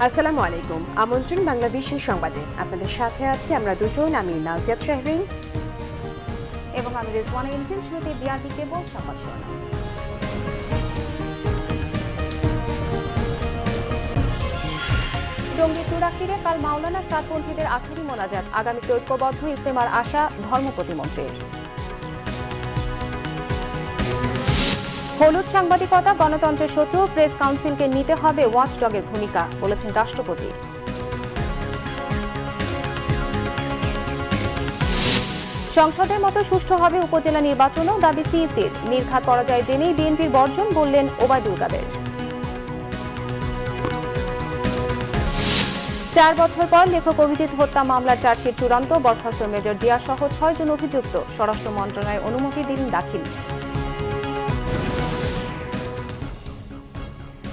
আসসালামু আলাইকুম। আমন্ত্রণ বাংলাদেশের সংবাদে। আপনাদের সাথে আছি আমরা দুজন, আমি নাজিয়াত শাহরিন এবং আমি রিজওয়ানা ইনফিল। শুরুতে বিআরবি কেবল সংবাদ শিরোনাম। টঙ্গী তুরাগতীরে কাল মাওলানা সাদপন্থীদের আখেরি মোনাজাত, আগামীতে ঐক্যবদ্ধ ইজতেমার আশা ধর্ম প্রতিমন্ত্রীর। হলুদ সাংবাদিকতা গণতন্ত্রের শত্রু, প্রেস কাউন্সিলকে নিতে হবে ওয়াচডগের ভূমিকা, বলেছেন রাষ্ট্রপতি। সংসদের মতো সুষ্ঠু হবে উপজেলা নির্বাচনও, দাবি সিইসির। নির্ঘাত পরাজয় জেনেই বিএনপির বর্জন, বললেন ওবায়দুল কাদের। 4 বছর পর লেখক অভিজিৎ হত্যা মামলার চার্জশিট চূড়ান্ত, বরখাস্ত মেজর জিয়া সহ 6 জন অভিযুক্ত, স্বরাষ্ট্র মন্ত্রণালয় অনুমতি দিলেন দাখিল।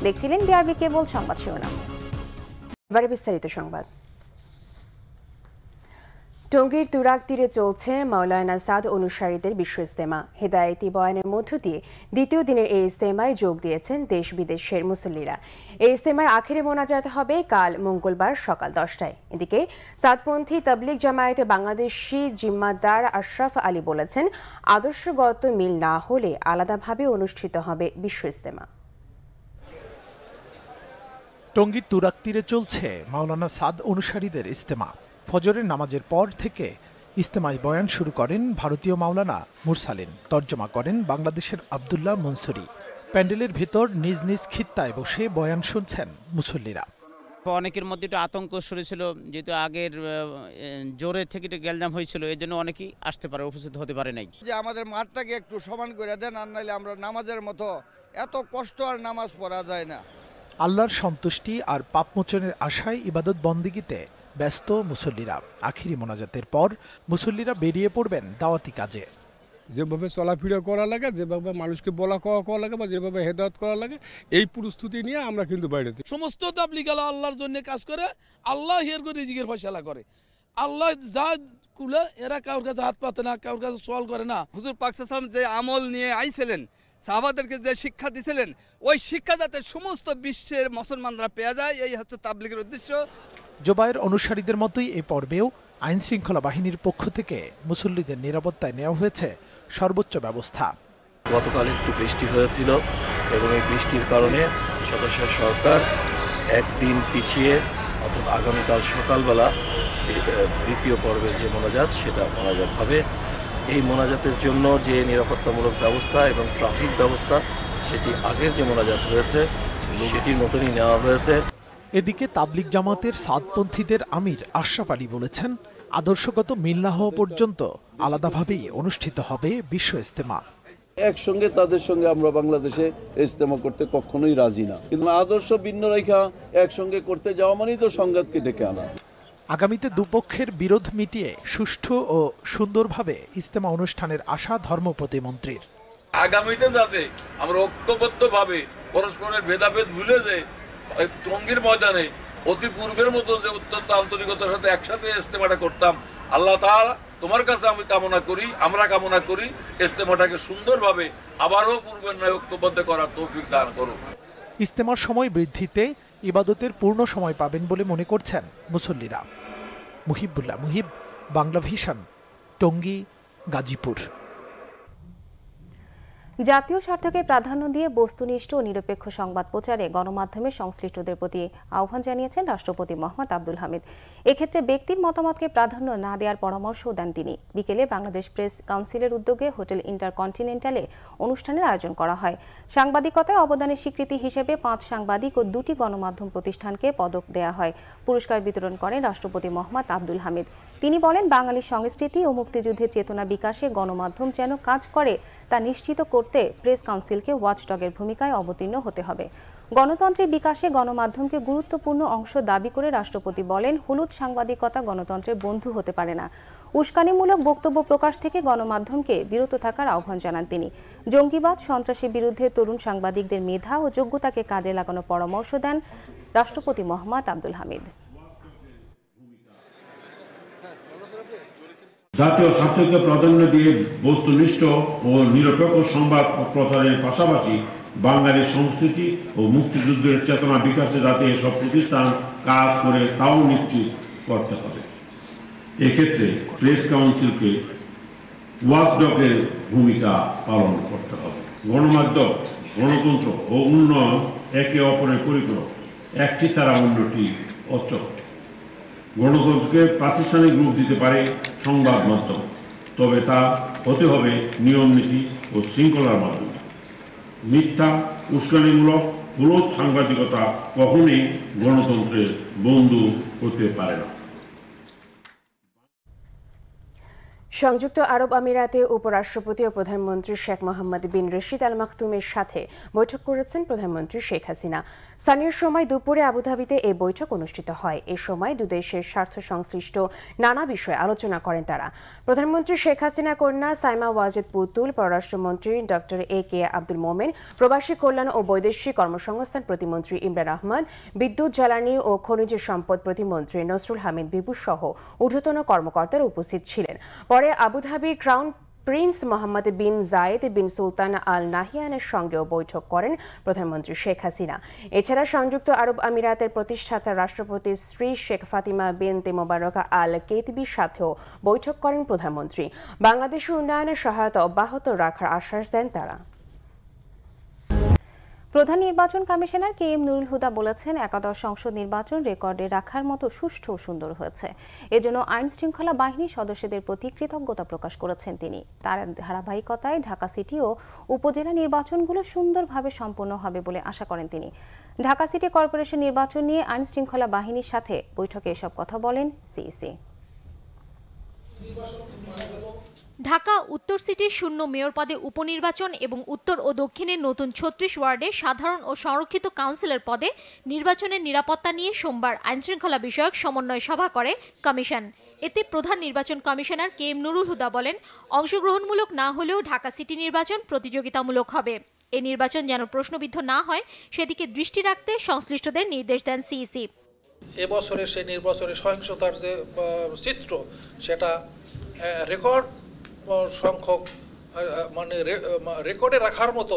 দেখছিলেন বিআরবি কেবল সংবাদ শিরোনাম। এবারে বিস্তারিত সংবাদ। টঙ্গীর তুরাগতীরে চলছে মাওলানা সাদ অনুসারীদের বিশ্ব ইজতেমা। হেদায়েতি বয়ানের মধ্য দিয়ে দ্বিতীয় দিনের এই ইজতেমায় যোগ দিয়েছেন দেশ বিদেশের মুসল্লিরা। এই ইজতেমার আখেরি মোনাজাত হবে কাল মঙ্গলবার সকাল 10টায়। এদিকে সাদপন্থী তাবলিগ জামায়াতে বাংলাদেশি জিম্মাদার আশরাফ আলী বলেছেন, আদর্শগত মিল না হলে আলাদাভাবে অনুষ্ঠিত হবে বিশ্ব ইজতেমা। টঙ্গীর তুরাগতীরে চলছে মাওলানা সাদ অনুসারীদের ইজতেমা। ফজরের নামাজের পর থেকে ইজতেমায় বয়ান শুরু করেন ভারতীয় মাওলানা মুরসালিন, তর্জমা করেন বাংলাদেশের আব্দুল্লাহ মনসুরি। প্যান্ডেলের ভেতর নিজ নিজ খিত্তায় বসে বয়ান শুনছেন মুসল্লিরা। অনেকের মধ্যে একটু আতঙ্ক সরেছিল, যেহেতু আগের জোরে থেকে একটু গ্যালজাম হয়েছিল, এই জন্য অনেকেই আসতে পারে, উপস্থিত হতে পারে নাই। যে আমাদের মাঠটাকে একটু সমান করে দেন, আর নাইলে আমরা নামাজের মতো এত কষ্ট আর নামাজ পড়া যায় না। আল্লাহর সন্তুষ্টি আর পাপমোচনের আশায় ইবাদত বন্দিগিতে ব্যস্ত মুসল্লিরা। আখিরি মোনাজাতের পর মুসল্লিরা বেরিয়ে পড়বেন দাওয়াতি কাজে। যেভাবে চলাফেরা করা লাগে, যেভাবে মানুষকে বলা কওয়া লাগে, বা যেভাবে হেদায়েত করা লাগে, এই প্রস্তুতি নিয়ে আমরা কিন্তু বাইরে সমস্ত তাবলীগালা আল্লাহর জন্য কাজ করে, আল্লাহ এর করে রিজিকের ফয়সালা করে। আল্লাহ যা কুলে এরা কারোর কাছে হাত পাতে না, কারোর কাছে সওয়াল করে না। হুজুর পাক সাল্লাল্লাহু আলাইহি ওয়াসাল্লাম যে আমল নিয়ে আইছিলেন, সাহাবাদেরকে যে শিক্ষা দিয়েছিলেন, ওই শিক্ষা যাতে সমস্ত বিশ্বের মুসলমানরা পেয়ে যায়, এই হচ্ছে তাবলীগের উদ্দেশ্য। জোবায়ের অনুসারীদের মতোই এ পর্বেও আইন শৃঙ্খলা বাহিনীর পক্ষ থেকে মুসল্লিদের নিরাপত্তায় নেওয়া হয়েছে সর্বোচ্চ ব্যবস্থা। গতকাল একটু বৃষ্টি হয়েছিল এবং এই বৃষ্টির কারণে সদস্য সরকার একদিন পিছিয়ে, অর্থাৎ আগামীকাল সকালবেলা দ্বিতীয় পর্বের যে মোনাজাত, সেটা মোনাজাত হবে। এই মোনাজাতের জন্য যে নিরাপত্তামূলক ব্যবস্থা এবং ট্রাফিক ব্যবস্থা, সেটি আগের যে মোনাজাত হয়েছে সেটির মতনই নেওয়া হয়েছে। এদিকে তাবলিগ জামাতের সাদপন্থীদের আমির আশরাফ আলী বলেছেন, আদর্শগত মিল না হওয়া পর্যন্ত আলাদাভাবেই অনুষ্ঠিত হবে বিশ্ব ইজতেমা। একসঙ্গে তাদের সঙ্গে আমরা বাংলাদেশে ইজতেমা করতে কখনোই রাজি না, কিন্তু আদর্শ ভিন্ন রেখা একসঙ্গে করতে যাওয়া মানেই তো সংঘাতকে ডেকে আনা। আগামীতে দুপক্ষের বিরোধ মিটিয়ে সুষ্ঠু ও সুন্দরভাবে ইজতেমা অনুষ্ঠানের আশা ধর্ম প্রতিমন্ত্রীর। আগামীতে যাতে আমরা ঐক্যবদ্ধভাবে পরস্পরের ভেদাভেদ ভুলে যে টঙ্গীর ময়দানে অতি পূর্বের মতো যে অত্যন্ত আন্তরিকতার সাথে একসাথে ইজতেমাটা করতাম, আল্লাহ তাআলা তোমার কাছে আমি কামনা করি, আমরা কামনা করি, ইজতেমাটাকে সুন্দরভাবে আবারও পূর্বের ন্যায় ঐক্যবদ্ধ করার তৌফিক দান করুন। ইজতেমার সময় বৃদ্ধিতে ইবাদতের পূর্ণ সময় পাবেন বলে মনে করছেন মুসল্লিরা। মুহিবুল্লাহ মুহিব, বাংলা ভিশন, টঙ্গী, গাজীপুর। জাতীয় স্বার্থকে প্রাধান্য দিয়ে বস্তুনিষ্ঠ ও নিরপেক্ষ সংবাদ প্রচারে গণমাধ্যমের সংশ্লিষ্টদের প্রতি আহ্বান জানিয়েছেন রাষ্ট্রপতি মোহাম্মদ আব্দুল হামিদ। এক্ষেত্রে ব্যক্তির মতামতকে প্রাধান্য না দেওয়ার পরামর্শও দেন তিনি। বিকেলে বাংলাদেশ প্রেস কাউন্সিলের উদ্যোগে হোটেল ইন্টারকন্টিনেন্টালে অনুষ্ঠানের আয়োজন করা হয়। সাংবাদিকতায় অবদানের স্বীকৃতি হিসেবে 5 সাংবাদিক ও 2টি গণমাধ্যম প্রতিষ্ঠানকে পদক দেয়া হয়। পুরস্কার বিতরণ করেন রাষ্ট্রপতি মোহাম্মদ আব্দুল হামিদ। তিনি বলেন, বাঙালির সংস্কৃতি ও মুক্তিযুদ্ধের চেতনা বিকাশে গণমাধ্যম যেন কাজ করে তা নিশ্চিত করতে প্রেস কাউন্সিলকে ওয়াচডগের ভূমিকায় অবতীর্ণ হতে হবে। গণতন্ত্রের বিকাশে গণমাধ্যমকে গুরুত্বপূর্ণ অংশ দাবি করে রাষ্ট্রপতি বলেন, হলুদ সাংবাদিকতা গণতন্ত্রের বন্ধু হতে পারে না। উস্কানিমূলক বক্তব্য প্রকাশ থেকে গণমাধ্যমকে বিরত থাকার আহ্বান জানান তিনি। জঙ্গিবাদ, সন্ত্রাসের বিরুদ্ধে তরুণ সাংবাদিকদের মেধা ও যোগ্যতাকে কাজে লাগানোর পরামর্শ দেন রাষ্ট্রপতি মোহাম্মদ আব্দুল হামিদ। জাতীয় স্বার্থকে প্রাধান্য দিয়ে বস্তুনিষ্ঠ ও নিরপেক্ষ সংবাদ প্রচারের পাশাপাশি বাঙালি সংস্কৃতি ও মুক্তিযুদ্ধের চেতনা বিকাশে যাতে এসব প্রতিষ্ঠান কাজ করে তাও নিশ্চিত করতে হবে। এক্ষেত্রে প্রেস কাউন্সিলকে ওয়াচডগের ভূমিকা পালন করতে হবে। গণমাধ্যম, গণতন্ত্র ও উন্নয়ন একে অপরের পরিপূরক, একটি ছাড়া অন্যটি অচল। গণতন্ত্রকে প্রাতিষ্ঠানিক রূপ দিতে পারে সংবাদ মাধ্যম, তবে তা হতে হবে নিয়ম নীতি ও শৃঙ্খলার মাধ্যমে। মিথ্যা, উস্কানিমূলক, হলুদ সাংবাদিকতা কখনোই গণতন্ত্রের বন্ধু হতে পারে না। সংযুক্ত আরব আমিরাতে উপরাষ্ট্রপতি ও প্রধানমন্ত্রী শেখ মোহাম্মদ বিন রশিদ আল মাকতুমের সাথে বৈঠক করেছেন প্রধানমন্ত্রী শেখ হাসিনা। স্থানীয় সময় দুপুরে আবুধাবিতে এই বৈঠক অনুষ্ঠিত হয়। এ সময় দুদেশের স্বার্থ সংশ্লিষ্ট নানা বিষয়ে আলোচনা করেন তারা। প্রধানমন্ত্রী শেখ হাসিনা কন্যা সাইমা ওয়াজেদ পুতুল, পররাষ্ট্রমন্ত্রী ডক্টর AK আব্দুল মোমেন, প্রবাসী কল্যাণ ও বৈদেশিক কর্মসংস্থান প্রতিমন্ত্রী ইমরান আহমদ, বিদ্যুৎ, জ্বালানি ও খনিজ সম্পদ প্রতিমন্ত্রী নসরুল হামিদ বিবু সহ ঊর্ধ্বতন কর্মকর্তারা উপস্থিত ছিলেন। পরে আবুধাবির ক্রাউন প্রিন্স মোহাম্মদ বিন জায়েদ বিন সুলতান আল নাহিয়ানের সঙ্গেও বৈঠক করেন প্রধানমন্ত্রী শেখ হাসিনা। এছাড়া সংযুক্ত আরব আমিরাতের প্রতিষ্ঠাতা রাষ্ট্রপতি স্ত্রী শেখ ফাতিমা বিনতে মোবারক আল কেতবির সাথেও বৈঠক করেন প্রধানমন্ত্রী। বাংলাদেশের উন্নয়নের সহায়তা অব্যাহত রাখার আশ্বাস দেন তারা। প্রধান নির্বাচন কমিশনার KM নুরুল হুদা বলেছেন, একাদশ সংসদ নির্বাচন রেকর্ডে রাখার মতো সুষ্ঠু ও সুন্দর হয়েছে। এজন্য আইন শৃঙ্খলা বাহিনীর সদস্যদের প্রতি কৃতজ্ঞতা প্রকাশ করেছেন তিনি। তার ধারাবাহিকতায় ঢাকা সিটি ও উপজেলা নির্বাচনগুলো সুন্দরভাবে সম্পন্ন হবে বলে আশা করেন তিনি। ঢাকা সিটি কর্পোরেশন নির্বাচন নিয়ে আইন শৃঙ্খলা বাহিনীর সাথে বৈঠকে এসব কথা বলেন CEC। ঢাকা উত্তর সিটির শূন্য মেয়র পদে উপনির্বাচন এবং উত্তর ও দক্ষিণের নতুন 36 ওয়ার্ডে সাধারণ ও সংরক্ষিত কাউন্সিলর পদে নির্বাচনের নিরাপত্তা নিয়ে সোমবার আইনশৃঙ্খলা বিষয়ক সমন্বয় সভা করে কমিশন। এতে প্রধান নির্বাচন কমিশনার KM নুরুল হুদা বলেন, অংশগ্রহণমূলক না হলেও ঢাকা সিটি নির্বাচন প্রতিযোগিতামূলক হবে। এই নির্বাচন যেন প্রশ্নবিদ্ধ না হয় সেদিকে দৃষ্টি রাখতে সংশ্লিষ্টদের নির্দেশ দেন CEC। এবছরে সেই নির্বাচনের সহিংসতার যে চিত্র, সেটা রেকর্ড সংখ্যক মানে রেকর্ডে রাখার মতো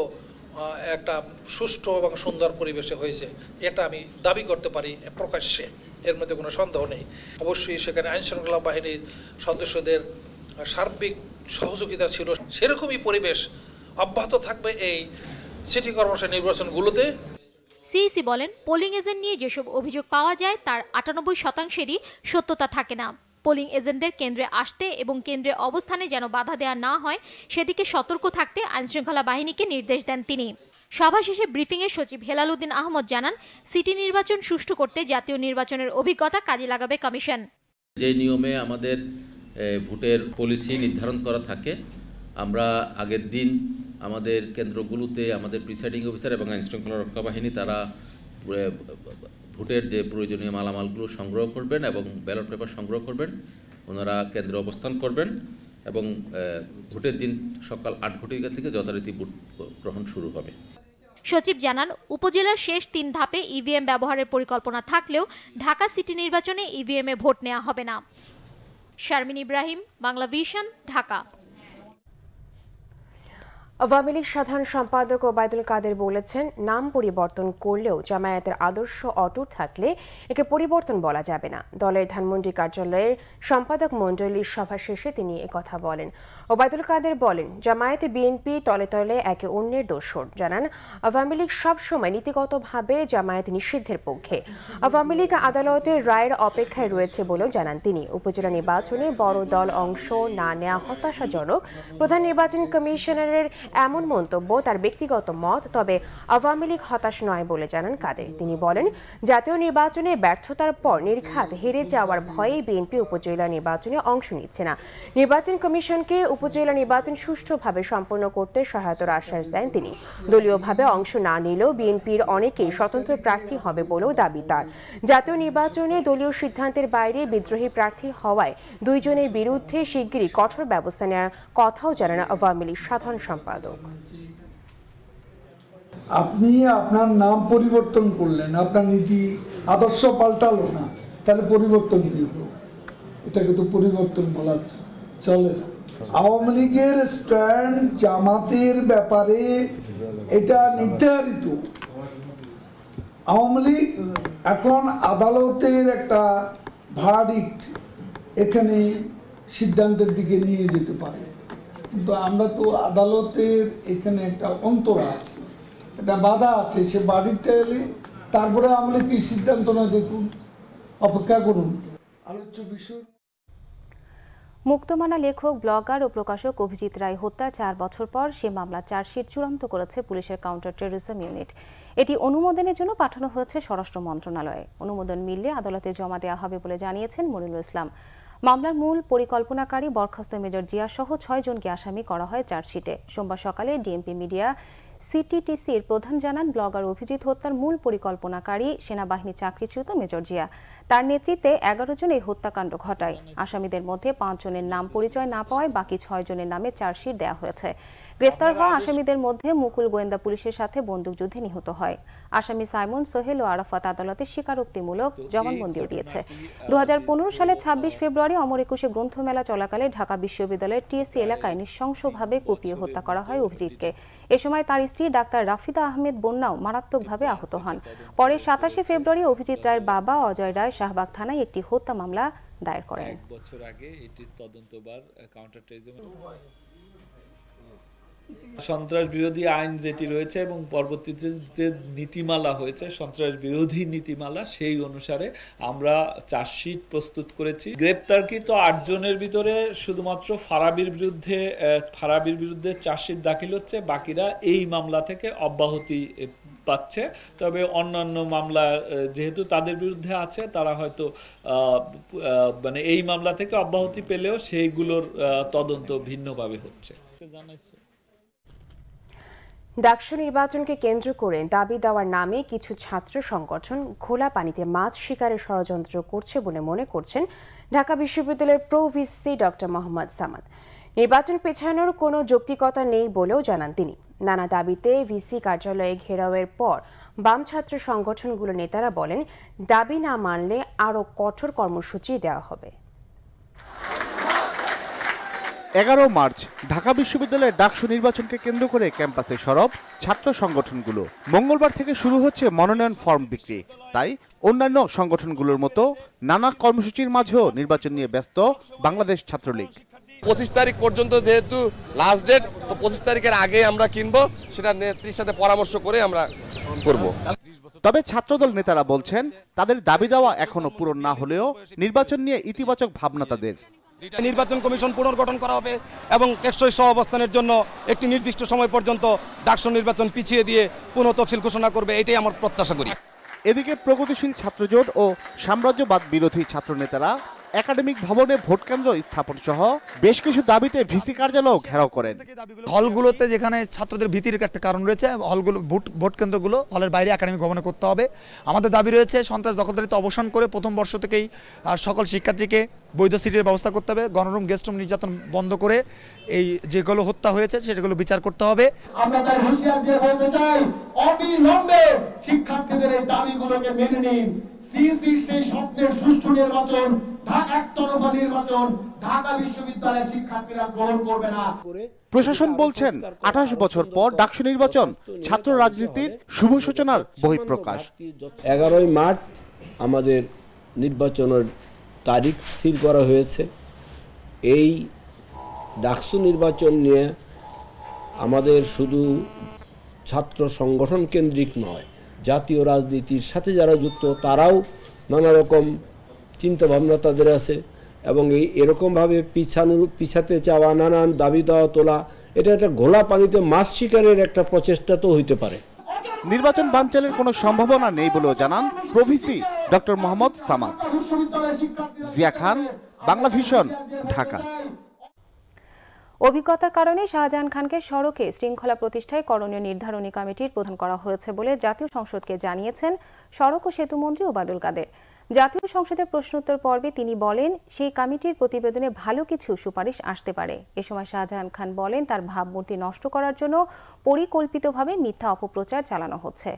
একটা সুষ্ঠু এবং সুন্দর পরিবেশে হয়েছে, এটা আমি দাবি করতে পারি প্রকাশ্যে, এর মধ্যে কোনো সন্দেহ নেই। অবশ্যই সেখানে আইনশৃঙ্খলা বাহিনীর সদস্যদের সার্বিক সহযোগিতা ছিল। সেরকমই পরিবেশ অব্যাহত থাকবে এই সিটি কর্পোরেশন নির্বাচনগুলোতে। CEC বলেন, পোলিং এজেন্ট নিয়ে যেসব অভিযোগ পাওয়া যায় তার 98%-এরই সত্যতা থাকে না। পোলিং এজেন্টদের কেন্দ্রে আসতে এবং কেন্দ্রে অবস্থানে যেন বাধা দেওয়া না হয় সেদিকে সতর্ক থাকতে আইনশৃঙ্খলা বাহিনীকে নির্দেশ দেন তিনি। সভা শেষে ব্রিফিংয়ে সচিব হেলাল উদ্দিন আহমদ জানান, সিটি নির্বাচন সুষ্ঠু করতে জাতীয় নির্বাচনের অভিজ্ঞতা কাজে লাগাবে কমিশন। যে নিয়মে আমাদের ভোটের পলিসি নির্ধারণ করা থাকে, আমরা আগের দিন আমাদের কেন্দ্রগুলোতে আমাদের প্রিসাইডিং অফিসার এবং আইনশৃঙ্খলা রক্ষা বাহিনী তারা ভোটের যে প্রয়োজনীয় মালামালগুলো সংগ্রহ করবেন এবং ব্যালট পেপার সংগ্রহ করবেন। ওনারা কেন্দ্রে অবস্থান করবেন এবং ভোটের দিন সকাল 8 ঘটিকা থেকে যথারীতি ভোট গ্রহণ শুরু হবে। সচিব জানান, উপজেলার শেষ 3 ধাপে EVM ব্যবহারের পরিকল্পনা থাকলেও ঢাকা সিটি নির্বাচনে EVM-এ ভোট নেওয়া হবে না। শারমিন ইব্রাহিম, বাংলা ভিশন, ঢাকা। আওয়ামী লীগ সাধারণ সম্পাদক ওবায়দুল কাদের বলেছেন, নাম পরিবর্তন করলেও জামায়াতের আদর্শ অটুট থাকলে একে পরিবর্তন বলা যাবে না। দলের ধানমন্ডি কার্যালয়ের সম্পাদক মণ্ডলীর সভা শেষে তিনি একথা বলেন। ওবায়দুল কাদের বলেন, জামায়াতে বিএনপি তলে তলে একে অন্যের দোসর। জানান, আওয়ামী লীগ সবসময় নীতিগতভাবে জামায়াত নিষিদ্ধের পক্ষে। আওয়ামী লীগ আদালতের রায়ের অপেক্ষায় রয়েছে বলেও জানান তিনি। উপজেলা নির্বাচনে বড় দল অংশ না নেওয়া হতাশাজনক। প্রধান নির্বাচন কমিশনারের এমন মন্তব্য তার ব্যক্তিগত মত, তবে আওয়ামী লীগ হতাশ নয় বলে জানান কাদের। তিনি বলেন, জাতীয় নির্বাচনে ব্যর্থতার পর নির্ঘাত হেরে যাওয়ার ভয়ে বিএনপি উপজেলা নির্বাচনে অংশ নিচ্ছে না। নির্বাচন কমিশনকে উপজেলা নির্বাচন সুষ্ঠুভাবে সম্পন্ন করতে সহায়তার আশ্বাস দেন তিনি। দলীয়ভাবে অংশ না নিলেও বিএনপির অনেকেই স্বতন্ত্র প্রার্থী হবে বলেও দাবি তার। জাতীয় নির্বাচনে দলীয় সিদ্ধান্তের বাইরে বিদ্রোহী প্রার্থী হওয়ায় 2 জনের বিরুদ্ধে শিগগিরই কঠোর ব্যবস্থা নেওয়ার কথাও জানান আওয়ামী লীগ সাধারণ সম্পাদক। আপনি আপনার নাম পরিবর্তন করলেন, আপনার নীতি আদর্শ পাল্টালো না, তাহলে পরিবর্তন কি হলো? এটাকে তো পরিবর্তন বলা চলে না। আওয়ামী লীগের স্ট্যান্ড জামাতের ব্যাপারে এটা নির্ধারিত। আওয়ামী লীগ এখন আদালতের একটা ভার্ডিক্ট এখানে সিদ্ধান্তের দিকে নিয়ে যেতে পারে, কিন্তু আমরা তো আদালতের এখানে একটা অন্তরা আছে, একটা বাধা আছে। সে ভার্ডিক্টটা এলে তারপরে আমরা কি সিদ্ধান্ত না, দেখুন, অপেক্ষা করুন। আলোচ্য বিষয় মুক্তমানা লেখক, ব্লগার ও প্রকাশক অভিজিৎ রায় হত্যা 4 বছর পর সে মামলা চার্জশিট চূড়ান্ত করেছে পুলিশের কাউন্টার টেররিজম ইউনিট। এটি অনুমোদনের জন্য পাঠানো হয়েছে স্বরাষ্ট্র মন্ত্রণালয়ে। অনুমোদন মিললে আদালতে জমা দেওয়া হবে বলে জানিয়েছেন মনিরুল ইসলাম। মামলার মূল পরিকল্পনাকারী বরখাস্ত মেজর জিয়া সহ 6 জনকে আসামি করা হয় চার্জশিটে। সোমবার সকালে ডিএমপি মিডিয়া সিটিটিসির প্রধান জানান, ব্লগার অভিজিৎ হত্যার মূল পরিকল্পনাকারী সেনাবাহিনী চাকরিচ্যুত মেজর জিয়া। তার নেতৃত্বে 11 জন এই হত্যাকাণ্ড ঘটায়। আসামিদের মধ্যে 5 জনের নাম পরিচয় না পাওয়ায় বাকি 6 জনের নামে চার্জশিট দেওয়া হয়েছে। গ্রেফতার হওয়া আসামিদের মধ্যে মুকুল গোয়েন্দা পুলিশের সাথে বন্দুকযুদ্ধে নিহত হয়। আসামি সাইমন, সোহেল ও আরাফাত আদালতে স্বীকারোক্তিমূলক জবানবন্দিও দিয়েছে। 2015 সালের 26 ফেব্রুয়ারি অমর একুশে গ্রন্থমেলা চলাকালে ঢাকা বিশ্ববিদ্যালয়ের টিএসসি এলাকায় নৃশংসভাবে কুপিয়ে হত্যা করা হয় অভিজিৎকে। এ সময় তার স্ত্রী ডাক্তার রাফিদা আহমেদ বন্যাও মারাত্মকভাবে আহত হন। পরে 27 ফেব্রুয়ারি অভিজিৎ রায়ের বাবা অজয় রায় শাহবাগ থানায় একটি হত্যা মামলা দায়ের করেন। 1 বছর আগে এটি তদন্তবার কাউন্টার টেররিজম সন্ত্রাস বিরোধী আইন যেটি রয়েছে এবং পরবর্তীতে যে নীতিমালা হয়েছে সন্ত্রাস বিরোধী নীতিমালা, সেই অনুসারে আমরা চার্জশিট প্রস্তুত করেছি। গ্রেপ্তারকৃত 8 জনের ভিতরে শুধুমাত্র ফারাবির বিরুদ্ধে চার্জশিট দাখিল হচ্ছে, বাকিরা এই মামলা থেকে অব্যাহতি পাচ্ছে। তবে অন্যান্য মামলা যেহেতু তাদের বিরুদ্ধে আছে, তারা হয়তো মানে এই মামলা থেকে অব্যাহতি পেলেও সেইগুলোর তদন্ত ভিন্নভাবে হচ্ছে। ডাকসু নির্বাচনকে কেন্দ্র করে দাবি দেওয়ার নামে কিছু ছাত্র সংগঠন খোলা পানিতে মাছ শিকারের ষড়যন্ত্র করছে বলে মনে করছেন ঢাকা বিশ্ববিদ্যালয়ের pro VC doctor Mohammad Samad. নির্বাচন পেছানোর কোনো যৌক্তিকতা নেই বলেও জানান তিনি। নানা দাবিতে ভিসি কার্যালয়ে ঘেরাওয়ের পর বাম ছাত্র সংগঠনগুলোর নেতারা বলেন, দাবি না মানলে আরও কঠোর কর্মসূচি দেওয়া হবে। 11 মার্চ ঢাকা বিশ্ববিদ্যালয়ের ডাকসু নির্বাচনকে কেন্দ্র করে ক্যাম্পাসে সরব ছাত্র সংগঠনগুলো। মঙ্গলবার থেকে শুরু হচ্ছে মনোনয়ন ফর্ম বিক্রি। তাই অন্যান্য সংগঠনগুলোর মতো নানা কর্মসূচির মাঝেও নির্বাচন নিয়ে ব্যস্ত বাংলাদেশ ছাত্রলীগ। 25 তারিখ পর্যন্ত যেহেতু লাস্ট ডেট, তো 25 তারিখের আগে আমরা কিনবো, সেটা নেত্রীর সাথে পরামর্শ করে আমরা করব। তবে ছাত্রদল নেতারা বলছেন, তাদের দাবি দেওয়া এখনো পূরণ না হলেও নির্বাচন নিয়ে ইতিবাচক ভাবনা তাদের। নির্বাচন কমিশন পুনর্গঠন করা হবে এবং টেকসই সহাবস্থানের জন্য একটি নির্দিষ্ট সময় পর্যন্ত ডাকসু নির্বাচন পিছিয়ে দিয়ে পুনঃ তফসিল ঘোষণা করবে, এটাই আমার প্রত্যাশা করি। এদিকে প্রগতিশীল ছাত্রজোট ও সাম্রাজ্যবাদ বিরোধী ছাত্র নেতারা একাডেমিক ভবনে ভোট কেন্দ্র স্থাপন সহ বেশ কিছু দাবিতে ভিসি কার্যালয় ঘেরাও করেন। হলগুলোতে যেখানে ছাত্রদের ভীতির একটা কারণ রয়েছে, হলগুলো ভোট কেন্দ্রগুলো হলের বাইরে একাডেমিক ভবনে করতে হবে। আমাদের দাবি রয়েছে সন্ত্রাস দখলদারিত্ব অবসান করে প্রথম বর্ষ থেকেই সকল শিক্ষার্থীকে বৈধ সিটের ব্যবস্থা করতে হবে। গণরুম গেস্টরুম নির্যাতন বন্ধ করে এই যেগুলো হত্যা হয়েছে সেগুলো বিচার করতে হবে। আমরা তাই হুঁশিয়ার দিয়ে বলতে চাই, অবিলম্বে শিক্ষার্থীদের এই দাবিগুলোকে মেনে নিন। সিসির সেই স্বপ্নের সুষ্ঠু নির্বাচন, একতরফা নির্বাচন ঢাকা বিশ্ববিদ্যালয়ের শিক্ষার্থীরা গ্রহণ করবে না। প্রশাসন বলছেন 28 বছর পর ডাকসু নির্বাচন ছাত্র রাজনীতির শুভ সূচনার বহিঃপ্রকাশ। 11 মার্চ আমাদের নির্বাচনের তারিখ স্থির করা হয়েছে। এই ডাকসু নির্বাচন নিয়ে আমাদের শুধু ছাত্র সংগঠন কেন্দ্রিক নয়, জাতীয় রাজনীতির সাথে যারা যুক্ত তারাও নানা রকম চিন্তাভাবনা তাদের আছে এবং এরকমভাবে পিছাতে চাওয়া, নানান দাবি দেওয়া তোলা, এটা একটা ঘোলা পানিতে মাছ শিকারের একটা প্রচেষ্টা তো হইতে পারে। নির্বাচন বানচালের কোনো সম্ভাবনা নেই বলেও জানান প্রভিসি ডক্টর মোহাম্মদ সামাদ। জিয়া খান, বাংলা ভিশন, ঢাকা। অভিজ্ঞতার কারণে শাহজাহান খানকে সড়কে শৃঙ্খলা প্রতিষ্ঠায় করণীয় নির্ধারণী কমিটির প্রধান করা হয়েছে বলে জাতীয় সংসদকে জানিয়েছেন সড়ক ও সেতু মন্ত্রী ওবায়দুল কাদের। জাতীয় সংসদের প্রশ্নোত্তর পর্বে তিনি বলেন, সেই কমিটির প্রতিবেদনে ভালো কিছু সুপারিশ আসতে পারে। এ সময় শাহজাহান খান বলেন, তার ভাবমূর্তি নষ্ট করার জন্য পরিকল্পিতভাবে মিথ্যা অপপ্রচার চালানো হচ্ছে।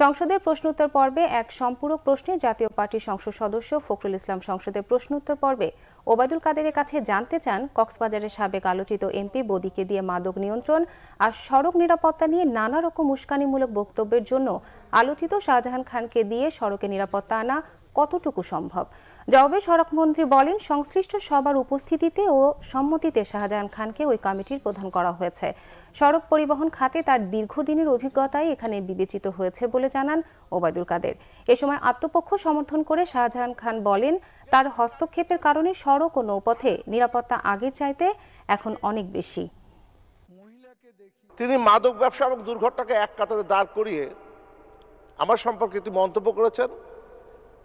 সংসদের প্রশ্নোত্তর পর্বে এক সম্পূরক প্রশ্নে জাতীয় পার্টির সংসদ সদস্য ফখরুল ইসলাম সংসদের প্রশ্নোত্তর পর্বে ওবায়দুল কাদেরের কাছে জানতে চান, কক্সবাজারের সাবেক আলোচিত এমপি বদিকে দিয়ে মাদক নিয়ন্ত্রণ আর সড়ক নিরাপত্তা নিয়ে নানা রকম উস্কানিমূলক বক্তব্যের জন্য আলোচিত শাহজাহান খানকে দিয়ে সড়কে নিরাপত্তা আনা কতটুকু সম্ভব। জবাবে সড়কমন্ত্রী বলেন, সংশ্লিষ্ট সবার উপস্থিতিতে ও সম্মতিতে শাহজাহান খানকে ওই কমিটির প্রধান করা হয়েছে। সড়ক পরিবহন খাতে তার দীর্ঘদিনের অভিজ্ঞতাই এখানে বিবেচিত হয়েছে বলে জানান ওবায়দুল কাদের। এ সময় আত্মপক্ষ সমর্থন করে শাহজাহান খান বলেন, তার হস্তক্ষেপের কারণে সড়ক ও নৌপথে নিরাপত্তা আগের চাইতে এখন অনেক বেশি। তিনি মাদক ব্যবসা এবং দুর্ঘটনাকে এক কাতারে দাঁড় করিয়ে আমার সম্পর্কে একটি মন্তব্য করেছেন,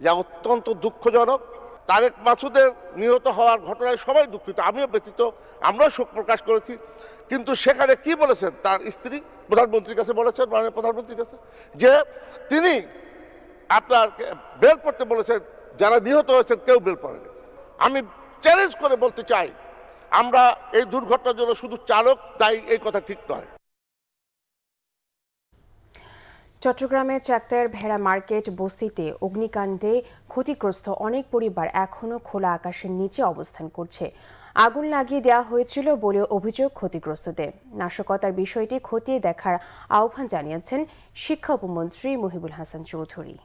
যা অত্যন্ত দুঃখজনক। তারেক মাসুদের নিহত হওয়ার ঘটনায় সবাই দুঃখিত, আমিও ব্যতীত, আমরাও শোক প্রকাশ করেছি। কিন্তু সেখানে কি বলেছেন তার স্ত্রী প্রধানমন্ত্রীর কাছে বলেছেন, মাননীয় প্রধানমন্ত্রীর কাছে, যে তিনি আপনার বেল পড়তে বলেছেন, যারা নিহত হয়েছেন কেউ বেল পড়েনি। আমি চ্যালেঞ্জ করে বলতে চাই, আমরা এই দুর্ঘটনার জন্য শুধু চালক দায়ী, এই কথা ঠিক নয়। চট্টগ্রামের চাকতার ভেড়া মার্কেট বস্তিতে অগ্নিকাণ্ডে ক্ষতিগ্রস্ত অনেক পরিবার এখনও খোলা আকাশের নিচে অবস্থান করছে। আগুন লাগিয়ে দেওয়া হয়েছিল বলে অভিযোগ ক্ষতিগ্রস্তদের। নাশকতার বিষয়টি খতিয়ে দেখার আহ্বান জানিয়েছেন শিক্ষা উপমন্ত্রী মহিবুল হাসান চৌধুরী।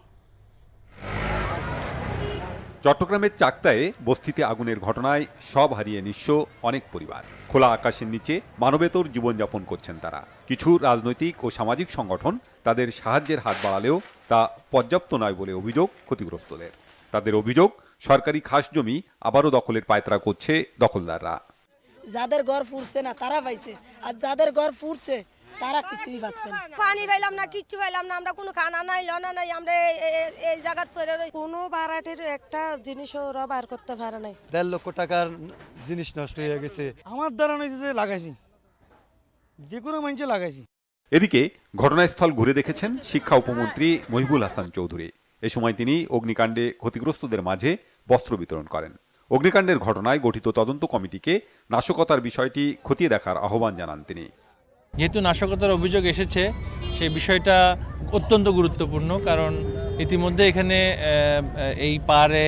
চট্টগ্রামের চাকতায়ে বস্তিতে আগুনের ঘটনায় সব হারিয়ে নিঃস্ব অনেক পরিবার। খোলা আকাশের নিচে মানবেতর জীবনযাপন করছেন তারা। কিছু রাজনৈতিক ও সামাজিক সংগঠন তাদের সাহায্যের হাত বাড়ালেও তা পর্যাপ্ত নয় বলে অভিযোগ ক্ষতিগ্রস্তদের। তাদের অভিযোগ, সরকারি খাস জমি আবারও দখলের পায়তারা করছে দখলদাররা। যাদের ঘর ফুরছে না তারা পাইছে, আর যাদের ঘর ফুরছে তারা কিছুই পাচ্ছে না। পানি পাইলাম না, কিচ্ছু পাইলাম না, আমরা কোনো খানা নাই লনা নাই, আমরা এই জায়গা কোনো ভাড়াটের একটা জিনিসও ওরা বার করতে পারে নাই। 1.5 লক্ষ টাকার জিনিস নষ্ট হয়ে গেছে। আমার দ্বারা নয় যে লাগাইছি, যে কোনো মানুষে লাগাইছি। এদিকে ঘটনাস্থল ঘুরে দেখেছেন শিক্ষা উপমন্ত্রী মহিবুল হাসান চৌধুরী। এ সময় তিনি অগ্নিকাণ্ডে ক্ষতিগ্রস্তদের মাঝে বস্ত্র বিতরণ করেন। অগ্নিকাণ্ডের ঘটনায় গঠিত তদন্ত কমিটিকে নাশকতার বিষয়টি খতিয়ে দেখার আহ্বান জানান তিনি। যেহেতু নাশকতার অভিযোগ এসেছে, সেই বিষয়টা অত্যন্ত গুরুত্বপূর্ণ, কারণ ইতিমধ্যে এখানে এই পারে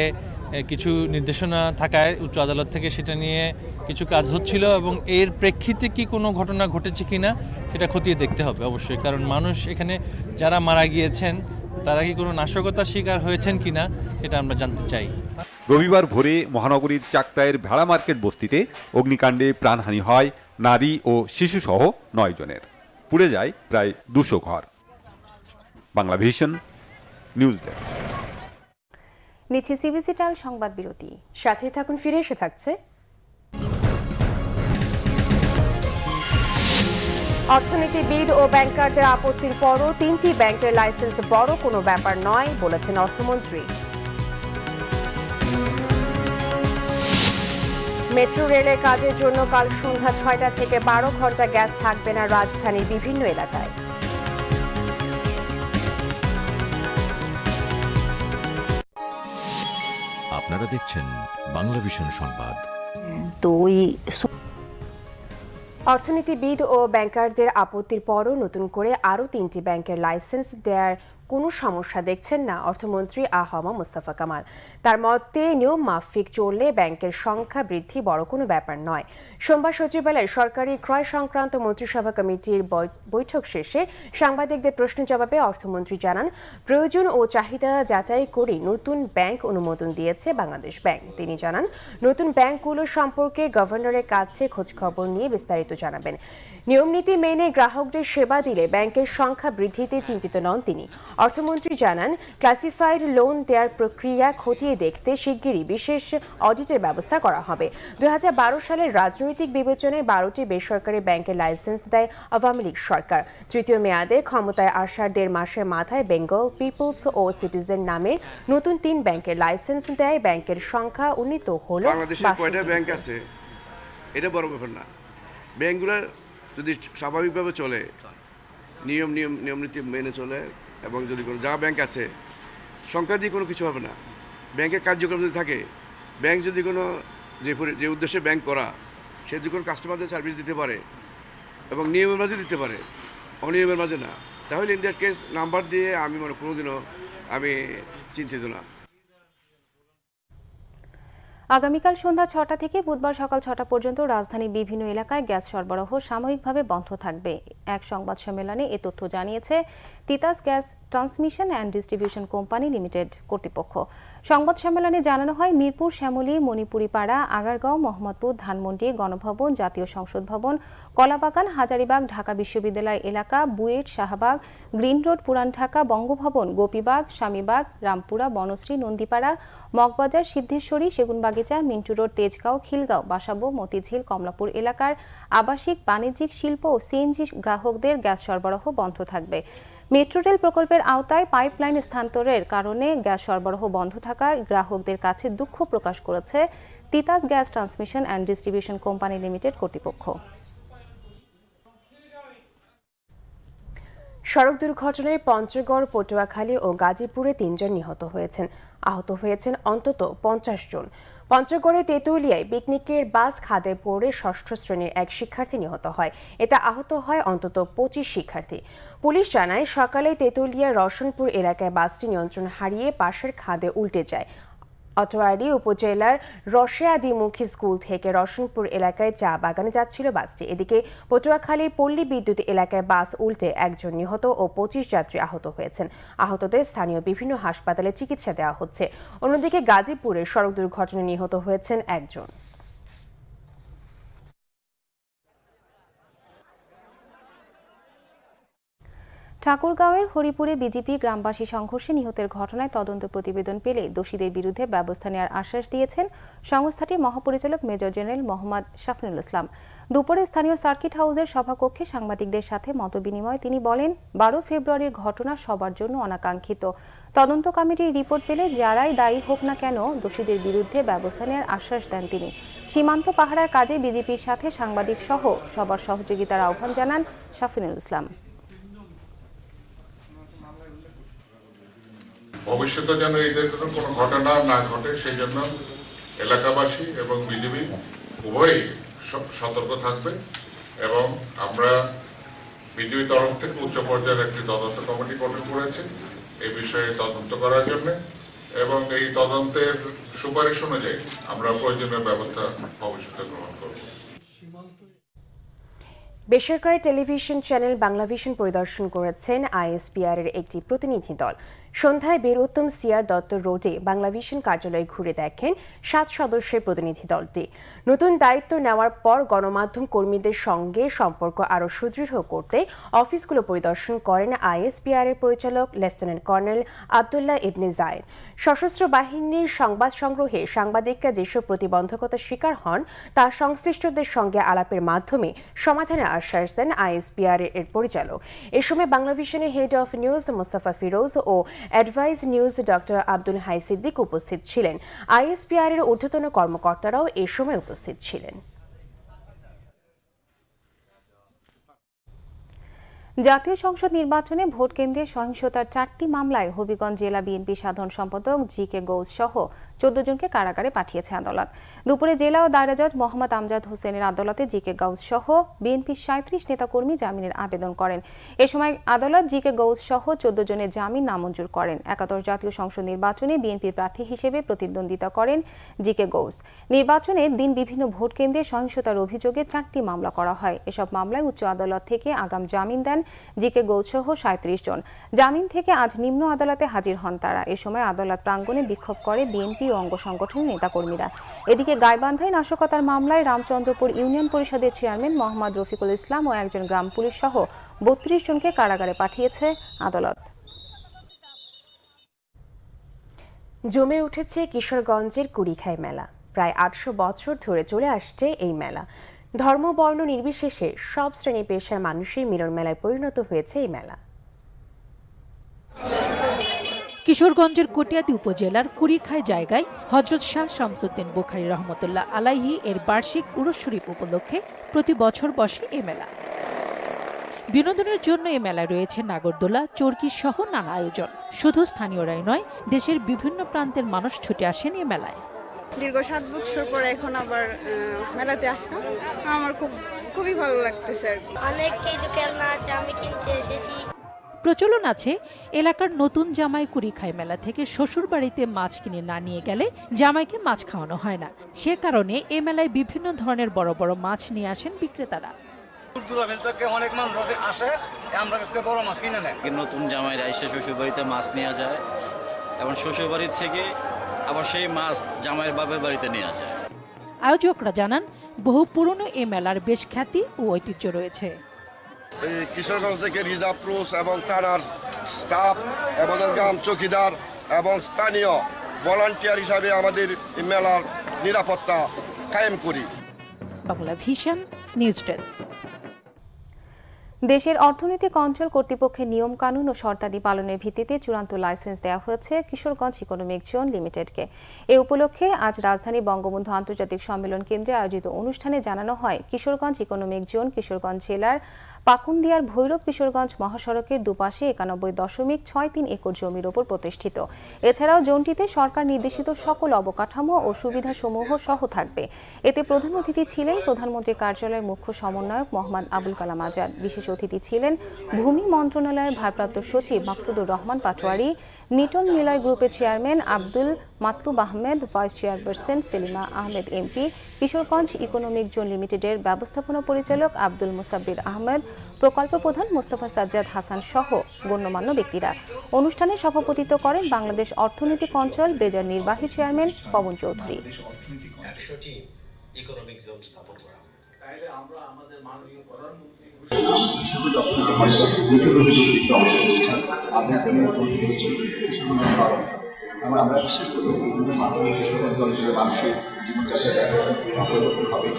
কিছু নির্দেশনা থাকায় উচ্চ আদালত থেকে সেটা নিয়ে কিছু কাজ হচ্ছিল, এবং এর প্রেক্ষিতে কি কোনো ঘটনা ঘটেছে কিনা সেটা খতিয়ে দেখতে হবে অবশ্যই। কারণ মানুষ এখানে যারা মারা গিয়েছেন তারা কি কোনো নাশকতার শিকার হয়েছেন কিনা সেটা আমরা জানতে চাই। রবিবার ভোরে মহানগরীর চাকতায়ের ভেড়া মার্কেট বস্তিতে অগ্নিকাণ্ডে প্রাণহানি হয় নারী ও শিশুসহ 9 জনের। পুড়ে যায় প্রায় 200 ঘর। Bangla vision news desk. নিচ্ছে সিবিসিটাল সংবাদ বিরতি, সাথে থাকুন, ফিরে এসে থাকছে অর্থনীতিবিদ ও ব্যাংকারদের আপত্তির পরও 3টি ব্যাংকের লাইসেন্স বড় কোনো ব্যাপার নয় বলেছেন অর্থমন্ত্রী। মেট্রো রেলের কাজের জন্য কাল সন্ধ্যা 6টা থেকে 12 ঘন্টা গ্যাস থাকবে না রাজধানীর বিভিন্ন এলাকায়। আপনারা দেখছেন বাংলা ভিশন সংবাদ। অর্থনীতিবিদ ও ব্যাংকারদের আপত্তির পরও নতুন করে আরও 3টি ব্যাংকের লাইসেন্স দেওয়ার কোনো সমস্যা দেখছেন না অর্থমন্ত্রী আ.হ.ম মোস্তফা কামাল। তার মতে, নিয়ম মাফিক চললে ব্যাংকের সংখ্যা বৃদ্ধি বড় কোনো ব্যাপার নয়। সোমবার সচিবালয়ে সরকারি ক্রয় সংক্রান্ত মন্ত্রিসভা কমিটির বৈঠক শেষে সাংবাদিকদের প্রশ্নের জবাবে অর্থমন্ত্রী জানান, প্রয়োজন ও চাহিদা যাচাই করে নতুন ব্যাংক অনুমোদন দিয়েছে বাংলাদেশ ব্যাংক। তিনি জানান, নতুন ব্যাংকগুলো সম্পর্কে গভর্নরের কাছে খোঁজখবর নিয়ে বিস্তারিত জানাবেন। নিয়মনীতি মেনে গ্রাহকদের সেবা দিলে ব্যাংকের সংখ্যা বৃদ্ধিতে চিন্তিত নন তিনি। অর্থমন্ত্রী জানান, ক্লাসিফাইড লোন দেওয়ার প্রক্রিয়া খতিয়ে দেখতে শিগগিরই বিশেষ অডিটের ব্যবস্থা করা হবে। 2012 সালের রাজনৈতিক বিবেচনায় 12টি বেসরকারি ব্যাংকের লাইসেন্স দেয় আওয়ামী লীগ সরকার। তৃতীয় মেয়াদে ক্ষমতায় আসার 1.5 মাসের মাথায় বেঙ্গল, পিপলস ও সিটিজেন নামে নতুন 3 ব্যাংকের লাইসেন্স দেয়। ব্যাংকের সংখ্যা উন্নীত হলো। বাংলাদেশে কয়টা ব্যাংক আছে এটা বড় ব্যাপার না। ব্যাংকগুলো যদি স্বাভাবিকভাবে চলে, নিয়ম নীতি মেনে চলে, এবং যদি কোনো যা ব্যাংক আছে সংখ্যা দিয়ে কোনো কিছু হবে না। ব্যাংকের কার্যক্রম যদি থাকে, ব্যাংক যদি কোনো যে উদ্দেশ্যে ব্যাংক করা, সে যদি কোনো কাস্টমারদের সার্ভিস দিতে পারে এবং নিয়মের মাঝে দিতে পারে, অনিয়মের মাঝে না, তাহলে ইন দ্যাট কেস নাম্বার দিয়ে আমি কোনোদিনও আমি চিন্তিত না। আগামীকাল সন্ধ্যা ৬টা থেকে বুধবার সকাল ৬টা পর্যন্ত রাজধানীর বিভিন্ন এলাকায় গ্যাস সরবরাহ সাময়িকভাবে বন্ধ থাকবে। এক সংবাদ সম্মেলনে এ তথ্য জানিয়েছে Titas gas transmission and distribution company limited কর্তৃপক্ষ। সংবাদ সম্মেলনে জানানো হয়, মিরপুর, শ্যামলী, মণিপুরিপাড়া, আগারগাঁও, মোহাম্মদপুর, ধানমন্ডি, গণভবন, জাতীয় সংসদ ভবন, কলাবাগান, হাজারীবাগ, ঢাকা বিশ্ববিদ্যালয় এলাকা, বুয়েট, শাহবাগ, গ্রিন রোড, পুরান ঢাকা, বঙ্গভবন, গোপীবাগ, স্বামীবাগ, রামপুরা, বনশ্রী, নন্দীপাড়া, মগবাজার, সিদ্ধেশ্বরী, সেগুনবাগিচা, মিন্টু রোড, তেজগাঁও, খিলগাঁও, বাসাবো, মতিঝিল, কমলাপুর এলাকার আবাসিক, বাণিজ্যিক, শিল্প ও সিএনজি গ্রাহকদের গ্যাস সরবরাহ বন্ধ থাকবে। মেট্রো রেল প্রকল্পের আওতায় পাইপলাইন স্থানান্তরের কারণে গ্যাস সরবরাহ বন্ধ থাকার গ্রাহকদের কাছে দুঃখ প্রকাশ করেছে Titas gas transmission and distribution company limited কর্তৃপক্ষ। সড়ক দুর্ঘটনায় পঞ্চগড়, পটুয়াখালী ও গাজীপুরে ৩ জন নিহত হয়েছেন। আহত হয়েছেন অন্তত ৫০ জন। পঞ্চগড়ে তেঁতুলিয়ায় পিকনিকের বাস খাদে পড়ে ৬ষ্ঠ শ্রেণীর এক শিক্ষার্থী নিহত হয়। এতে আহত হয় অন্তত ২৫ শিক্ষার্থী। পুলিশ জানায়, সকালে তেঁতুলিয়ার রশনপুর এলাকায় বাসটি নিয়ন্ত্রণ হারিয়ে পাশের খাদে উল্টে যায়। অটোয়ারি উপজেলার রসেয়াদিমুখী স্কুল থেকে রশনপুর এলাকায় চা বাগানে যাচ্ছিল বাসটি। এদিকে পটুয়াখালীর পল্লী বিদ্যুৎ এলাকায় বাস উল্টে ১ জন নিহত ও ২৫ যাত্রী আহত হয়েছেন। আহতদের স্থানীয় বিভিন্ন হাসপাতালে চিকিৎসা দেওয়া হচ্ছে। অন্যদিকে গাজীপুরে সড়ক দুর্ঘটনায় নিহত হয়েছেন ১ জন। ঠাকুরগাঁওয়ের হরিপুরে বিজেপি গ্রামবাসী সংঘর্ষে নিহতের ঘটনায় তদন্ত প্রতিবেদন পেলে দোষীদের বিরুদ্ধে ব্যবস্থা নেওয়ার আশ্বাস দিয়েছেন সংস্থাটির মহাপরিচালক মেজর জেনারেল মোহাম্মদ শাফিনুল ইসলাম। দুপুরে স্থানীয় সার্কিট হাউসের সভাকক্ষে সাংবাদিকদের সাথে মতবিনিময় তিনি বলেন, ১২ ফেব্রুয়ারির ঘটনা সবার জন্য অনাকাঙ্ক্ষিত। তদন্ত কমিটির রিপোর্ট পেলে যারাই দায়ী হোক না কেন দোষীদের বিরুদ্ধে ব্যবস্থা নেওয়ার আশ্বাস দেন তিনি। সীমান্ত পাহারার কাজে বিজেপির সাথে সাংবাদিক সহ সবার সহযোগিতার আহ্বান জানান শাফিনুল ইসলাম। ভবিষ্যতে যেন এই ধরনের কোনো ঘটনা না ঘটে, সেই জন্য এলাকাবাসী এবং বিজেপি উভয়ই সতর্ক থাকবে এবং আমরা বিজেপি তরফ থেকে উচ্চ পর্যায়ের একটি তদন্ত কমিটি গঠন করেছি এই বিষয়ে তদন্ত করার জন্য এবং এই তদন্তের সুপারিশ অনুযায়ী আমরা প্রয়োজনীয় ব্যবস্থা ভবিষ্যতে গ্রহণ করব। বেসরকারি টেলিভিশন চ্যানেল বাংলাভিশন পরিদর্শন করেছেন আইএসপিআর এর একটি প্রতিনিধি দল। সন্ধ্যায় বীরউত্তম সিআর দত্ত রোডে বাংলাভিশন কার্যালয় ঘুরে দেখেন ৭ সদস্যের প্রতিনিধি দলটি। নতুন দায়িত্ব নেওয়ার পর গণমাধ্যম কর্মীদের সঙ্গে সম্পর্ক আরও সুদৃঢ় করতে অফিসগুলো পরিদর্শন করেন আইএসপিআর এর পরিচালক লেফটেন্যান্ট কর্নেল আবদুল্লাহ ইবনে জায়েদ। সশস্ত্র বাহিনীর সংবাদ সংগ্রহে সাংবাদিকরা যেসব প্রতিবন্ধকতার শিকার হন তা সংশ্লিষ্টদের সঙ্গে আলাপের মাধ্যমে সমাধানের আশ্বাস দেন আইএসপিআর এর পরিচালক। এ সময় বাংলাভিশনের head of news Mostafa Firoz ও advice news doctor Abdul Hai Siddique উপস্থিত ছিলেন। আইএসপিআর এর ঊর্ধ্বতন কর্মকর্তারাও এ সময় উপস্থিত ছিলেন। জাতীয় সংসদ নির্বাচনে ভোট কেন্দ্রে সহিংসতার 4টি মামলায় হবিগঞ্জ জেলা বিএনপি সাধারণ সম্পাদক জি.কে. গৌস সহ 14 জনকে কারাগারে পাঠিয়েছে আদালত। দুপুরে জেলা ও দায়রা জজ মোহাম্মদ আমজাদ হোসেনের আদালতে জি.কে. গৌস সহ বিএনপির 37 নেতাকর্মী জামিনের আবেদন করেন। এ সময় আদালত জি.কে. গৌস সহ 14 জনের জামিন নামঞ্জুর করেন। একাদশ জাতীয় সংসদ নির্বাচনে বিএনপির প্রার্থী হিসেবে প্রতিদ্বন্দ্বিতা করেন জি.কে. গৌস। নির্বাচনের দিন বিভিন্ন ভোট কেন্দ্রে সহিংসতার অভিযোগে 4টি মামলা করা হয়। এসব মামলায় উচ্চ আদালত থেকে আগাম জামিন দেন জি.কে. গৌস সহ 37 জন। জামিন থেকে আজ নিম্ন আদালতে হাজির হন তারা। এ সময় আদালত প্রাঙ্গণে বিক্ষোভ করে বিএনপি ও অঙ্গ সংগঠনের নেতাকর্মীরা। এদিকে গাইবান্ধায় নাশকতার মামলায় রামচন্দ্রপুর ইউনিয়ন পরিষদের চেয়ারম্যান মোহাম্মদ রফিকুল ইসলাম ও একজন গ্রাম পুলিশ সহ 32 জনকে কারাগারে পাঠিয়েছে আদালত। জমে উঠেছে কিশোরগঞ্জের কুড়িখাই মেলা। প্রায় 800 বছর ধরে চলে আসছে এই মেলা। ধর্ম বর্ণ নির্বিশেষে সব শ্রেণী পেশার মানুষের মিলন মেলায় পরিণত হয়েছে এই মেলা। কিশোরগঞ্জের কটিয়াদী উপজেলার কুড়িখাই জায়গায় হযরত শাহ শামসুদ্দিন বুখারী রহমতুল্লাহ আলাইহি এর বার্ষিক উরুস শরীফ উপলক্ষে প্রতি বছর বসে এই মেলা। বিনোদনের জন্য এ মেলায় রয়েছে নাগরদোলা, চরকি সহ নানা আয়োজন। শুধু স্থানীয়রাই নয়, দেশের বিভিন্ন প্রান্তের মানুষ ছুটে আসেন এ মেলায়। দীর্ঘ 7 বছর পর এখন আবার মেলাতে আসলাম, আমার খুবই ভালো লাগতেছে। অনেক কিছু খেলনা আছে, আমি কিনতে এসেছি। প্রচলন আছে এলাকার নতুন জামাই কুড়িখাই মেলা থেকে শ্বশুর বাড়িতে মাছ কিনে না নিয়ে গেলে জামাইকে মাছ খাওয়ানো হয় না। সে কারণে এ মেলায় বিভিন্ন ধরনের বড় বড় মাছ নিয়ে আসেন বিক্রেতারা। অনেক মানুষ আসে, আমরা বড় মাছ কিনে নেয়। নতুন জামাইরা এসে শ্বশুর বাড়িতে মাছ নেওয়া যায় এবং শ্বশুর বাড়ির থেকে আবার সেই মাছ জামাইয়ের বাপের বাড়িতে নেওয়া যায়। আয়োজকরা জানান, বহু পুরনো এ মেলার বেশ খ্যাতি ও ঐতিহ্য রয়েছে। কিশোরগঞ্জ থেকে রিজার্ভ পুলিশ এবং থানার স্টাফ এবং গ্রাম চৌকিদার এবং স্থানীয় ভলান্টিয়ার হিসাবে আমাদের মেলার নিরাপত্তা কায়েম করি। Bangla vision news desk. দেশের অর্থনৈতিক অঞ্চল কর্তৃপক্ষের নিয়ম কানুন ও শর্তাদি পালনের ভিত্তিতে চূড়ান্ত লাইসেন্স দেওয়া হয়েছে কিশোরগঞ্জ ইকোনমিক জোন লিমিটেডকে। এ উপলক্ষে আজ রাজধানী বঙ্গবন্ধু আন্তর্জাতিক সম্মেলন কেন্দ্রে আয়োজিত অনুষ্ঠানে জানানো হয়, কিশোরগঞ্জ ইকোনমিক জোন কিশোরগঞ্জ জেলার পাকুন্দিয়ার ভৈরব কিশোরগঞ্জ মহাসড়কের দুপাশে 91.63 একর জমির ওপর প্রতিষ্ঠিত। এছাড়াও জোনটিতে সরকার নির্দেশিত সকল অবকাঠামো ও সুবিধাসমূহ সহ থাকবে। এতে প্রধান অতিথি ছিলেন প্রধানমন্ত্রী কার্যালয়ের মুখ্য সমন্বয়ক মোহাম্মদ আবুল কালাম আজাদ। বিশেষ অতিথি ছিলেন ভূমি মন্ত্রণালয়ের ভারপ্রাপ্ত সচিব মাকসুদুর রহমান পাটোয়ারি, নিটন নিলয় গ্রুপের chairman Abdul Matlub Ahmed, vice chairperson Selima Ahmed MP, Kishoreganj economic zone লিমিটেডের ব্যবস্থাপনা পরিচালক আব্দুল মুসাব্বির আহমেদ, প্রকল্প প্রধান মোস্তফা সাজ্জাদ হাসান সহ গণ্যমান্য ব্যক্তিরা। অনুষ্ঠানে সভাপতিত্ব করেন বাংলাদেশ অর্থনৈতিক অঞ্চল বেজার নির্বাহী চেয়ারম্যান পবন চৌধুরী। আমরা বিশ্বাস করি এইগুলোর মাধ্যমে কিশোরগঞ্জ অঞ্চলের মানুষের জীবনযাত্রার পরিবর্তন হবে।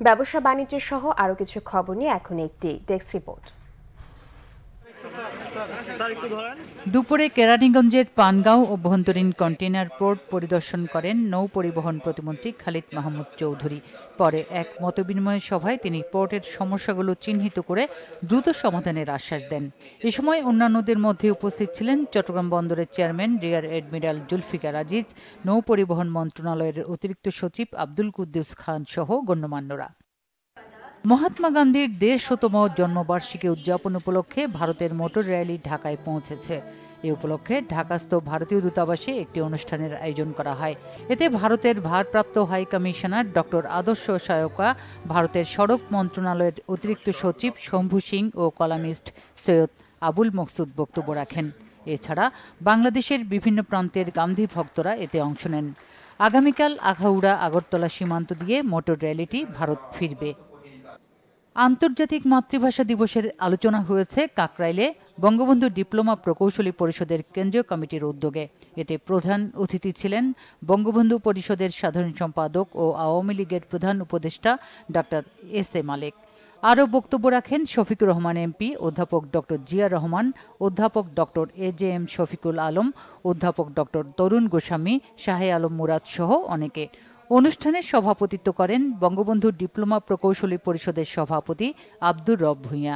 ব্যবসা বাণিজ্য সহ আরো কিছু খবর নিয়ে এখন একটি ডেস্ক রিপোর্ট। দুপুরে কেরানীগঞ্জের পানগাঁও অভ্যন্তরীণ কন্টেইনার পোর্ট পরিদর্শন করেন নৌ পরিবহন প্রতিমন্ত্রী খালিদ মাহমুদ চৌধুরী। পরে এক মতবিনিময় সভায় তিনি পোর্টের সমস্যাগুলো চিহ্নিত করে দ্রুত সমাধানের আশ্বাস দেন। এ সময় অন্যান্যদের মধ্যে উপস্থিত ছিলেন চট্টগ্রাম বন্দরের chairman rear admiral Zulfiqar Aziz, নৌ পরিবহন মন্ত্রণালয়ের অতিরিক্ত সচিব আব্দুল কুদ্দুস খান সহ গণ্যমান্যরা। মহাত্মা গান্ধীর 150তম জন্মবার্ষিকী উদযাপন উপলক্ষে ভারতের মোটর র্যালি ঢাকায় পৌঁছেছে। এ উপলক্ষে ঢাকাস্থ ভারতীয় দূতাবাসে একটি অনুষ্ঠানের আয়োজন করা হয়। এতে ভারতের ভারপ্রাপ্ত হাই কমিশনার ডক্টর আদর্শ সহায়কা, ভারতের সড়ক মন্ত্রণালয়ের অতিরিক্ত সচিব শম্ভু সিং ও কলামিস্ট সৈয়দ আবুল মকসুদ বক্তব্য রাখেন। এছাড়া বাংলাদেশের বিভিন্ন প্রান্তের গান্ধী ভক্তরা এতে অংশ নেন। আগামীকাল আখাউড়া আগরতলা সীমান্ত দিয়ে মোটর র্যালিটি ভারত ফিরবে। আন্তর্জাতিক মাতৃভাষা দিবসের আলোচনা হয়েছে কাকরাইলে বঙ্গবন্ধু ডিপ্লোমা প্রকৌশলী পরিষদের কেন্দ্রীয় কমিটির উদ্যোগে। এতে প্রধান অতিথি ছিলেন বঙ্গবন্ধু পরিষদের সাধারণ সম্পাদক ও আওয়ামী লীগের প্রধান উপদেষ্টা ডক্টর এস.এ. মালেক। আরও বক্তব্য রাখেন শফিকুর রহমান এমপি, অধ্যাপক ডক্টর জিয়া রহমান, অধ্যাপক ডক্টর এ.জে.এম. শফিকুল আলম, অধ্যাপক ডক্টর তরুণ গোস্বামী, শাহে আলম মুরাদ সহ অনেকে। অনুষ্ঠানে সভাপতিত্ব করেন বঙ্গবন্ধু ডিপ্লোমা প্রকৌশলী পরিষদের সভাপতি আব্দুর রব ভূঁইয়া।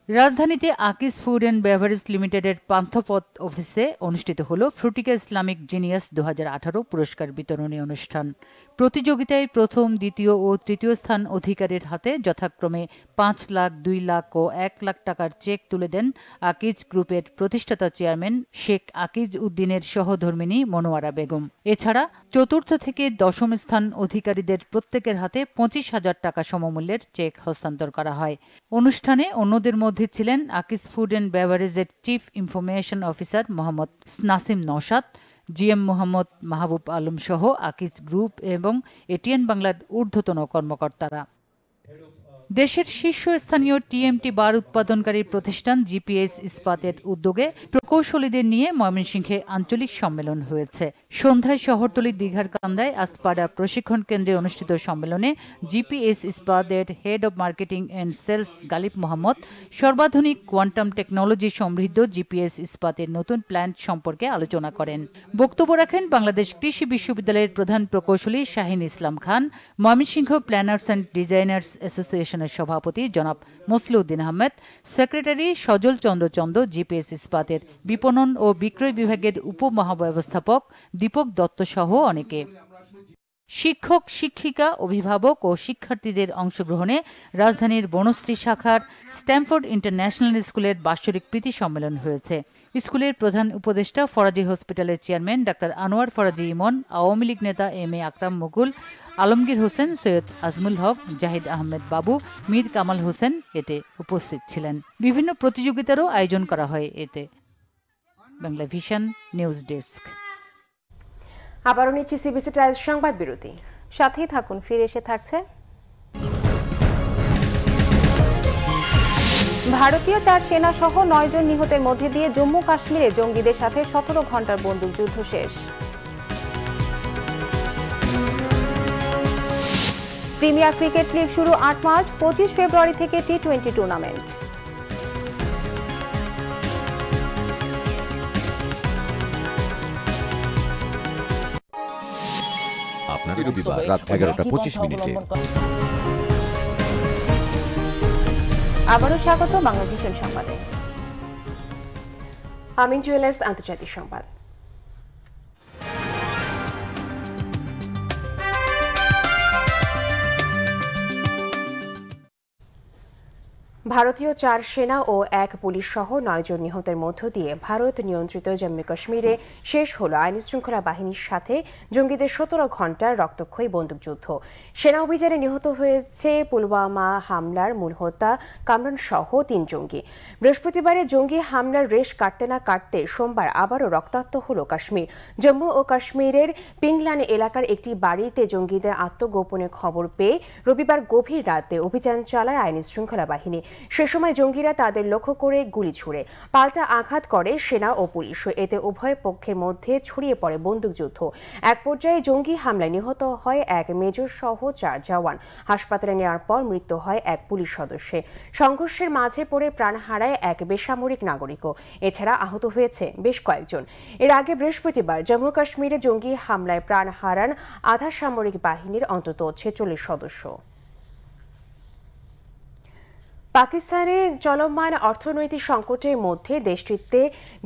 রাজধানীতে আকিজ ফুড অ্যান্ড বেভারেজ লিমিটেডের পান্থপথ অফিসে অনুষ্ঠিত হল ফ্রুটিকা ইসলামিক জিনিয়াস 2018 পুরস্কার বিতরণী অনুষ্ঠান। প্রতিযোগিতায় প্রথম, দ্বিতীয় ও তৃতীয় স্থান অধিকারীর হাতে যথাক্রমে 5 লাখ, 2 লাখ ও 1 লাখ টাকার চেক তুলে দেন আকিজ গ্রুপের প্রতিষ্ঠাতা চেয়ারম্যান শেখ আকিজ উদ্দিনের সহধর্মিণী মনোয়ারা বেগম। এছাড়া চতুর্থ থেকে দশম স্থান অধিকারীদের প্রত্যেকের হাতে 25,000 টাকা সমমূল্যের চেক হস্তান্তর করা হয়। অনুষ্ঠানে অন্যদের মধ্যে ছিলেন আকিজ ফুড অ্যান্ড বেভারেজের chief information officer Mohammad Nasim Naushad, GM Mohammad Mahbub Alam সহ আকিজ গ্রুপ এবং এটিএন বাংলার ঊর্ধ্বতন কর্মকর্তারা। দেশের শীর্ষস্থানীয় টিএমটি বার উৎপাদনকারী প্রতিষ্ঠান জিপিএস ইস্পাতের উদ্যোগে প্রকৌশলীদের নিয়ে ময়মনসিংহে আঞ্চলিক সম্মেলন হয়েছে। সন্ধ্যায় শহরতলি দীঘার কান্দায় আসপাড়া প্রশিক্ষণ কেন্দ্রে অনুষ্ঠিত সম্মেলনে জিপিএস ইস্পাতের head of marketing and sales Galib Mohammad সর্বাধুনিক কোয়ান্টাম টেকনোলজি সমৃদ্ধ জিপিএস ইস্পাতের নতুন প্ল্যান্ট সম্পর্কে আলোচনা করেন। বক্তব্য রাখেন বাংলাদেশ কৃষি বিশ্ববিদ্যালয়ের প্রধান প্রকৌশলী Shahin Islam Khan, Mymensingh planners and designers association অ্যাসোসিয়েশনের সভাপতি জনাব মসলিউদ্দিন আহমেদ, সেক্রেটারি সজল চন্দ্র জিপিএস ইস্পাতের বিপণন ও বিক্রয় বিভাগের উপমহাব্যবস্থাপক দীপক দত্ত সহ অনেকে। শিক্ষক, শিক্ষিকা, অভিভাবক ও শিক্ষার্থীদের অংশগ্রহণে রাজধানীর বনশ্রী শাখার স্ট্যামফোর্ড ইন্টারন্যাশনাল স্কুলের বাৎসরিক প্রীতি সম্মেলন হয়েছে। স্কুলের প্রধান উপদেষ্টা ফরাজি হসপিটালের চেয়ারম্যান ডাক্তার আনোয়ার ফরাজি ইমন, আওয়ামী লীগ নেতা এম.এ. আকরাম মুকুল, আলমগীর হোসেন, সৈয়দ আজমুল হক, জাহিদ আহমেদ বাবু, মীর কামাল হোসেন এতে উপস্থিত ছিলেন। বিভিন্ন প্রতিযোগিতারও আয়োজন করা হয় এতে। Bangla vision news desk. আবারও নিচ্ছি সিবিসি টাইমস সংবাদ বিরতি, সাথেই থাকুন। ফিরে এসে থাকছে ভারতীয় 4 সেনা সহ 9 জন নিহতের মধ্যে দিয়ে জম্মু কাশ্মীরে জঙ্গিদের সাথে 17 ঘন্টার বন্দুকযুদ্ধ শেষ। প্রিমিয়ার ক্রিকেট লিগ শুরু 8 মার্চ, 25 ফেব্রুয়ারি থেকে টি20 টুর্নামেন্ট। রবিবার রাত 11:25 আবারও স্বাগত বাংলা ভিশন সংবাদে। আমিন জুয়েলার্স আন্তর্জাতিক সংবাদ। ভারতীয় 4 সেনা ও 1 পুলিশ সহ 9 জন নিহতের মধ্য দিয়ে ভারত নিয়ন্ত্রিত জম্মু কাশ্মীরে শেষ হলো আইনশৃঙ্খলা বাহিনীর সাথে জঙ্গিদের 17 ঘণ্টার রক্তক্ষয়ী বন্দুকযুদ্ধ। সেনা অভিযানে নিহত হয়েছে পুলওয়ামা হামলার মূল হোতা কামরান সহ 3 জঙ্গি। বৃহস্পতিবারে জঙ্গি হামলার রেশ কাটতে না কাটতে সোমবার আবারও রক্তাক্ত হল কাশ্মীর। জম্মু ও কাশ্মীরের পিংলান এলাকার একটি বাড়িতে জঙ্গিদের আত্মগোপনের খবর পেয়ে রবিবার গভীর রাতে অভিযান চালায় আইনশৃঙ্খলা বাহিনী। সে সময় জঙ্গিরা তাদের লক্ষ্য করে গুলি ছুড়ে পাল্টা আঘাত করে সেনা ও পুলিশ। এতে উভয় পক্ষের মধ্যে ছড়িয়ে পড়ে বন্দুকযুদ্ধ। এক পর্যায়ে জঙ্গি হামলায় নিহত হয় 1 মেজর সহ 4 জওয়ান। হাসপাতালে নেওয়ার পর মৃত্যু হয় 1 পুলিশ সদস্যের। সংঘর্ষের মাঝে পড়ে প্রাণ হারায় 1 বেসামরিক নাগরিকও। এছাড়া আহত হয়েছে বেশ কয়েকজন। এর আগে বৃহস্পতিবার জম্মু কাশ্মীরে জঙ্গি হামলায় প্রাণ হারান আধা সামরিক বাহিনীর অন্তত 46 সদস্য। পাকিস্তানে চলমান অর্থনৈতিক সংকটের মধ্যে দেশটিতে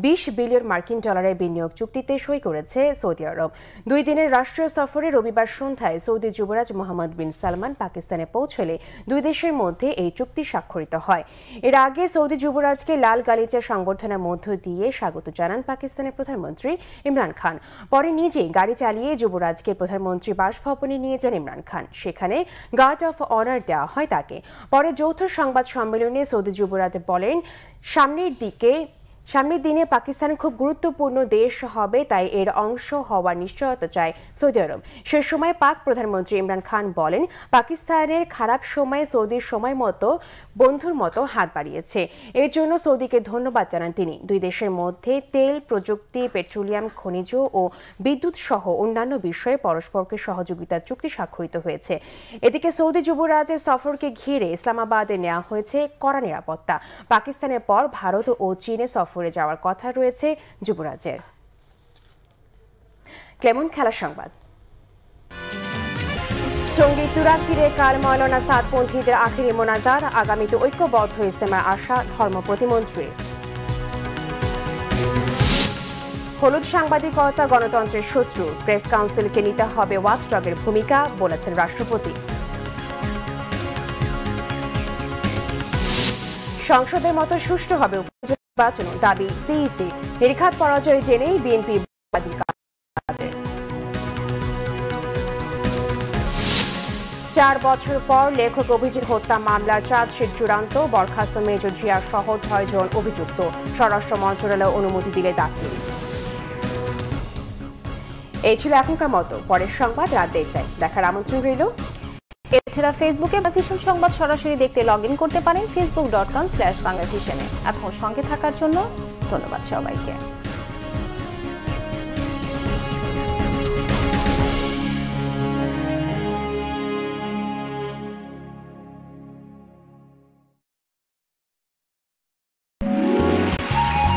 $20 বিলিয়ন মার্কিন ডলারের বিনিয়োগ চুক্তিতে সই করেছে সৌদি আরব। 2 দিনের রাষ্ট্রীয় সফরে রবিবার সন্ধ্যায় সৌদি যুবরাজ মোহাম্মদ বিন সালমান পাকিস্তানে পৌঁছলে 2 দেশের মধ্যে এই চুক্তি স্বাক্ষরিত হয়। এর আগে সৌদি যুবরাজকে লাল গালিচা সংবর্ধনার মধ্য দিয়ে স্বাগত জানান পাকিস্তানের প্রধানমন্ত্রী ইমরান খান। পরে নিজেই গাড়ি চালিয়ে যুবরাজকে প্রধানমন্ত্রী বাসভবনে নিয়ে যান ইমরান খান। সেখানে গার্ড অফ অনার দেওয়া হয় তাকে। পরে যৌথ সংবাদ সম্মেলনে সৌদি যুবরাজ বলেন, সামনের দিনে পাকিস্তান খুব গুরুত্বপূর্ণ দেশ হবে, তাই এর অংশ হওয়ার নিশ্চয়তা চায় সৌদি আরব। সে সময় পাক প্রধানমন্ত্রী ইমরান খান বলেন, পাকিস্তানের খারাপ সময়ে সৌদির সময় মতো বন্ধুর মতো হাত বাড়িয়েছে, এর জন্য সৌদিকে ধন্যবাদ জানান তিনি। 2 দেশের মধ্যে তেল, প্রযুক্তি, পেট্রোলিয়াম, খনিজ ও বিদ্যুৎ সহ অন্যান্য বিষয়ে পরস্পরকে সহযোগিতার চুক্তি স্বাক্ষরিত হয়েছে। এদিকে সৌদি যুবরাজের সফরকে ঘিরে ইসলামাবাদে নেওয়া হয়েছে কড়া নিরাপত্তা। পাকিস্তানের পর ভারত ও চীনে সফরে যাওয়ার কথা রয়েছে যুবরাজের। ক্লেমন খেলার সংবাদ। টঙ্গী তুরাগ তীরে কাল মৌলানা সাদপন্থীদের আখেরি মোনাজাত, আগামীতে ঐক্যবদ্ধ ইজতেমার আশা ধর্ম প্রতিমন্ত্রী। হলুদ সাংবাদিকতা গণতন্ত্রের শত্রু, প্রেস কাউন্সিলকে নিতে হবে ওয়াচডগের ভূমিকা, বলেছেন রাষ্ট্রপতি। সংসদের মতো সুষ্ঠু হবে নির্বাচন, দাবি সিইসি। নির্ঘাত পরাজয় জেনেই বিএনপি 4 বছর পর লেখক অভিজিৎ হত্যা মামলার চার্জশিট চূড়ান্ত, বরখাস্ত মেজর জিয়া সহ 6 জন অভিযুক্ত, স্বরাষ্ট্র মন্ত্রণালয় অনুমতি দিলে দাখিল। এই ছিল এখনকার মতো। পরের সংবাদ রাত 1টায় দেখার আমন্ত্রণ রইল। এছাড়া ফেসবুকে ভিশন সংবাদ সরাসরি দেখতে লগইন করতে পারেন facebook.com/বাংলাভিশনে। এখন সঙ্গে থাকার জন্য ধন্যবাদ সবাইকে।